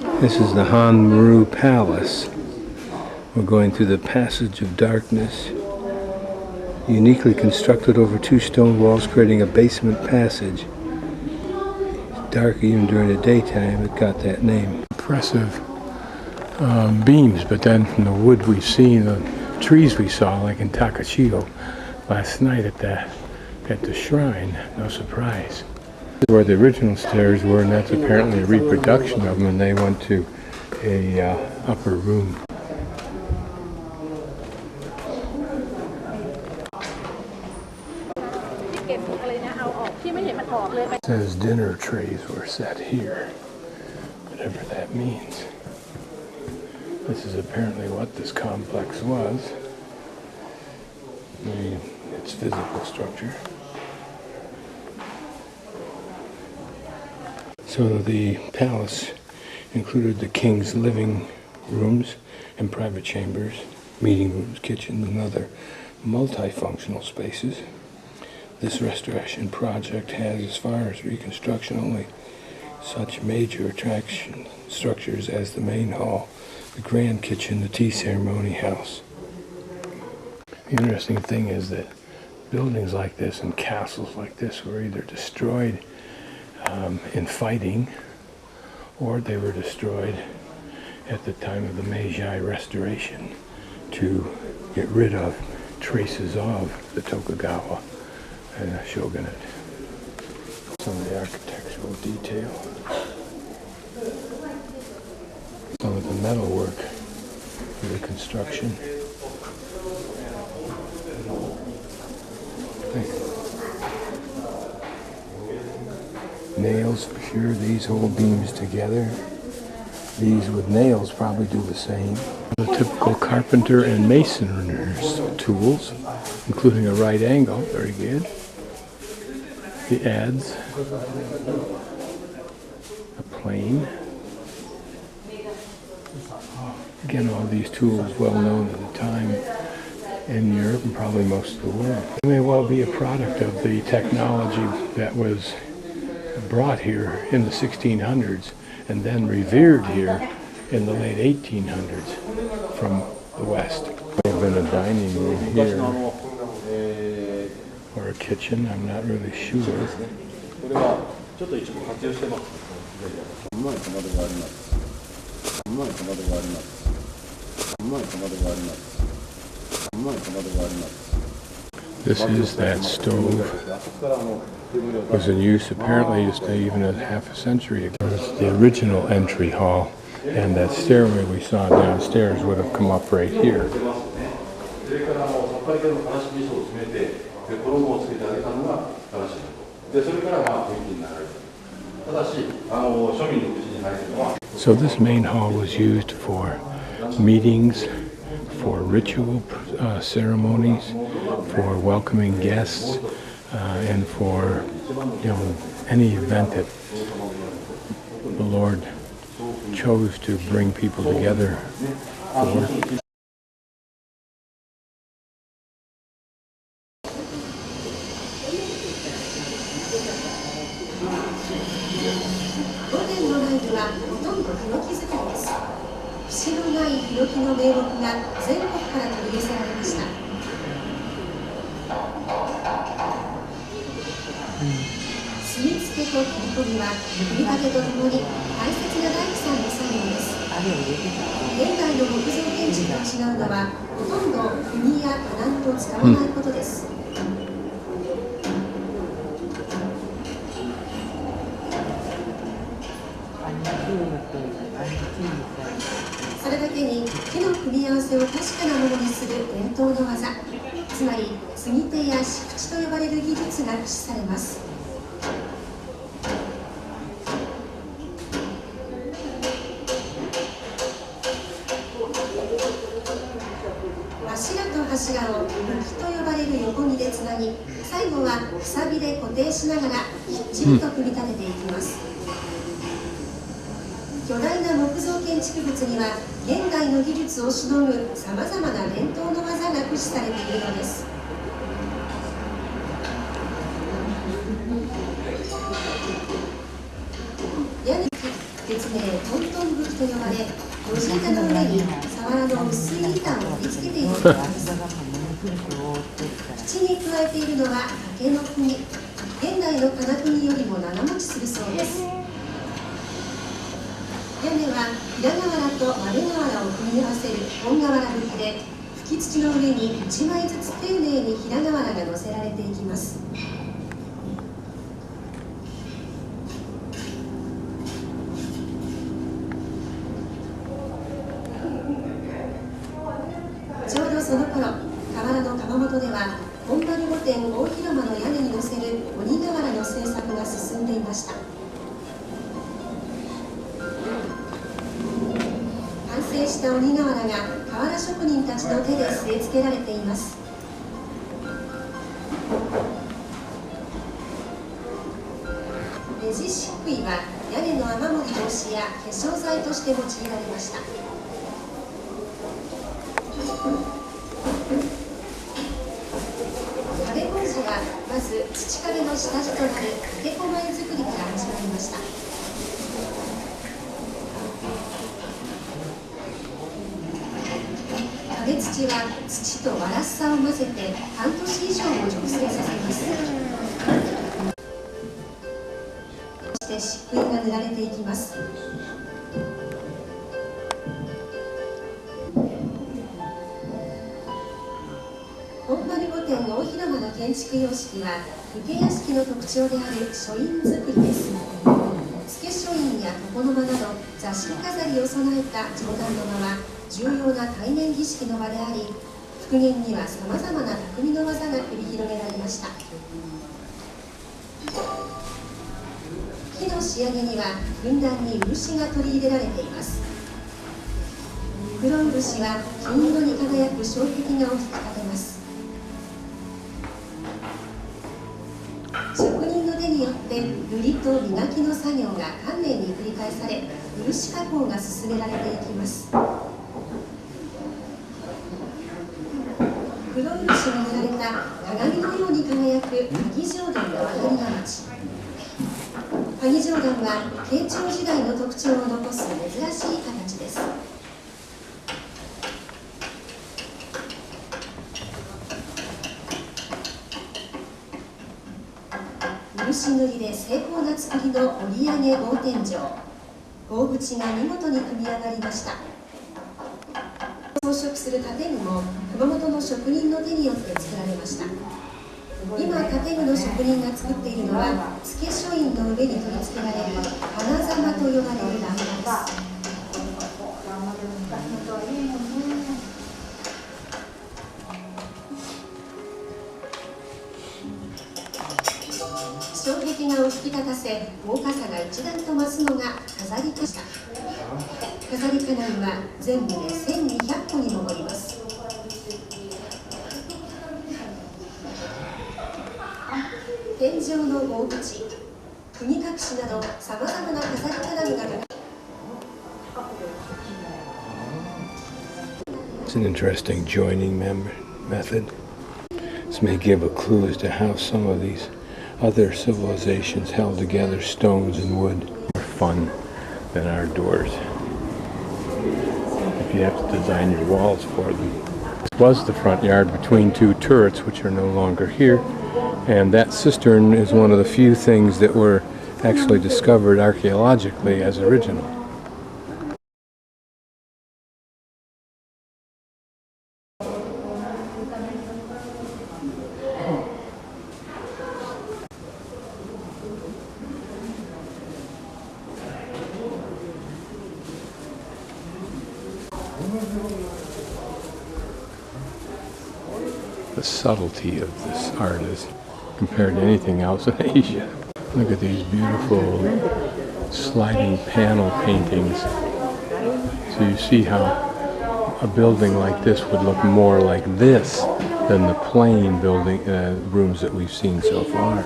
This is the Honmaru Palace. We're going through the Passage of Darkness, uniquely constructed over two stone walls, creating a basement passage. Dark even during the daytime, it got that name. Impressive beams, but then from the wood we've seen, the trees we saw, like in Takashio last night at the shrine, no surprise. Where the original stairs were, and that's apparently a reproduction of them, and they went to a upper room. It says dinner trays were set here, whatever that means. This is apparently what this complex was, its physical structure. So the palace included the king's living rooms and private chambers, meeting rooms, kitchen, and other multifunctional spaces. This restoration project has, as far as reconstruction, only such major attraction structures as the main hall, the grand kitchen, the tea ceremony house. The interesting thing is that buildings like this and castles like this were either destroyed in fighting, or they were destroyed at the time of the Meiji Restoration to get rid of traces of the Tokugawa shogunate. Some of the architectural detail, some of the metalwork for the construction. Nails for sure, these hold beams together. These with nails probably do the same. The typical carpenter and mason's tools, including a right angle, very good. The adze, a plane. Again, all these tools well known at the time in Europe and probably most of the world. They may well be a product of the technology that was brought here in the 1600s and then revered here in the late 1800s from the West. There may have been a dining room here or a kitchen, I'm not really sure. This is that stove. Was in use apparently even a half a century ago. It's the original entry hall, and that stairway we saw downstairs would have come up right here. So this main hall was used for meetings, for ritual ceremonies, for welcoming guests, and for any event that the Lord chose to bring people together for. 墨付けと切り込みは組み立てとともに大切な大工さんの作業です。現代の木造建築と違うのはほとんど釘や金具を使わないことです。それだけに木の組み合わせを確かなものにする伝統の技、つまり継ぎ手や敷地と呼ばれる技術が駆使されます。柱と柱を武器と呼ばれる横木でつなぎ、最後はくさびで固定しながらきっちりと組み立てていきます。巨大な木造建築物には現代の技術をしのぐさまざまな伝統の技が駆使されているのです。屋根、別名トントン武器と呼ばれ、ロジ板の上にサワラの薄い板を貼り付けているのです。口に加えているのは竹の釘。現代の金釘よりも長持ちするそうです。屋根は平瓦と丸瓦を組み合わせる本瓦葺きで、吹き土の上に1枚ずつ丁寧に平瓦が乗せられていきます。ちょうどその頃、河原の窯元では本丸御殿大広間の屋根に乗せる鬼瓦の製作が進んでいました。完成した鬼瓦が瓦職人たちの手で据え付けられています。目地漆喰は屋根の雨漏り防止や化粧材として用いられました。壁工事はまず土壁の下地となる竹小前作りから始まりました。壁土は土とわらすさを混ぜて半年以上も熟成させます。そして漆喰が塗られていきます。本丸御殿大広間の建築様式は武家屋敷の特徴である書院造りです。付書院や床の間など座敷飾りを備えた上段の間は重要な対面儀式の場であり、復元にはさまざまな匠の技が繰り広げられました。木の仕上げにはふんだんに漆が取り入れられています。黒漆は金色に輝く障壁画を引き立てます。職人の手によって塗りと磨きの作業が丹念に繰り返され、漆加工が進められていきます。黒漆が塗られた鏡のように輝く萩上段の上がりが町。萩上段は慶長時代の特徴を残す珍しい形です。漆塗りで精巧な作りの折り上げ格天井、大縁が見事に組み上がりました。装飾する建具も熊本の職人の手によって作られました。今建具の職人が作っているのは付書院の上に取り付けられる花様と呼ばれる欄間です。障壁画を引き立たせ、豪華さが一段と増すのが飾りでした。飾り金具は全部で1200個に上ります。天井の大縁、釘隠しなどさまざまな飾り金具がIt's an interesting joining method. This may give a clue as to how some of these other civilizations held together stones and wood. More fun than our doors. If you have to design your walls for them. This was the front yard between two turrets, which are no longer here. And that cistern is one of the few things that were actually discovered archaeologically as original. The subtlety of this art is compared to anything else in Asia. Look at these beautiful sliding panel paintings. So you see how a building like this would look more like this than the plain building rooms that we've seen so far.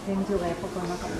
天井がやっぱこの中に。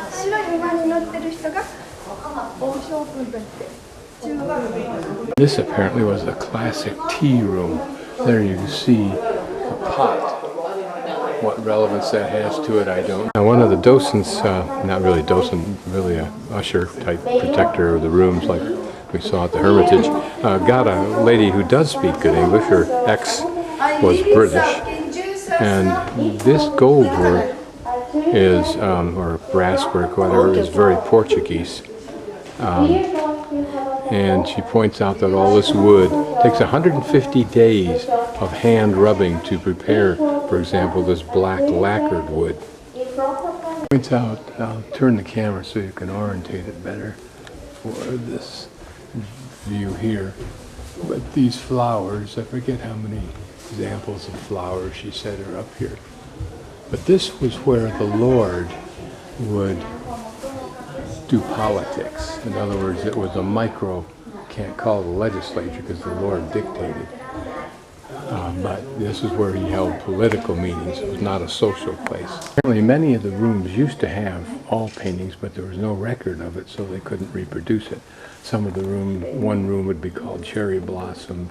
白い馬に乗ってる人が王将軍といって。This apparently was a classic tea room. There you can see the pot. What relevance that has to it, I don't. Now, one of the docents, not really docent, really a usher type protector of the rooms like we saw at the Hermitage, got a lady who does speak good English. Her ex was British. And this gold work is, or brass work, whatever, is very Portuguese. And she points out that all this wood takes 150 days of hand rubbing to prepare, for example, this black lacquered wood. Points out, I'll turn the camera so you can orientate it better for this view here. But these flowers, I forget how many examples of flowers she said are up here. But this was where the Lord would do politics. In other words, it was a micro, can't call it a legislature because the Lord dictated. But this is where he held political meetings. It was not a social place. Apparently many of the rooms used to have all paintings, but there was no record of it, so they couldn't reproduce it. Some of the one room would be called Cherry Blossom,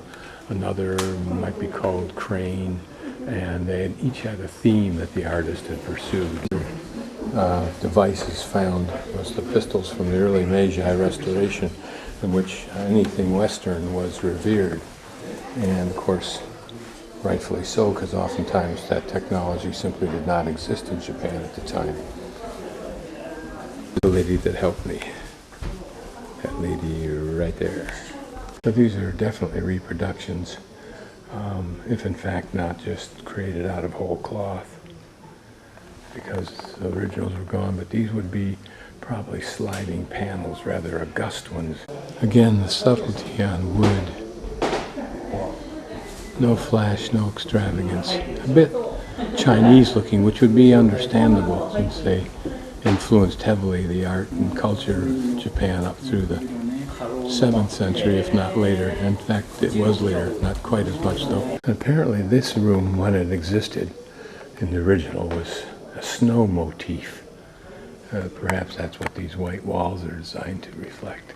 another might be called Crane, and they each had a theme that the artist had pursued. Devices found was the pistols from the early Meiji Restoration, in which anything Western was revered, and of course rightfully so, because oftentimes that technology simply did not exist in Japan at the time. The lady that helped me, that lady right there. So these are definitely reproductions, if in fact not just created out of whole cloth, because the originals were gone, but these would be probably sliding panels, rather august ones. Again, the subtlety on wood. No flash, no extravagance. A bit Chinese looking, which would be understandable since they influenced heavily the art and culture of Japan up through the 7th century, if not later. In fact, it was later, not quite as much though. Apparently this room, when it existed in the original, was a snow motif. Perhaps that's what these white walls are designed to reflect.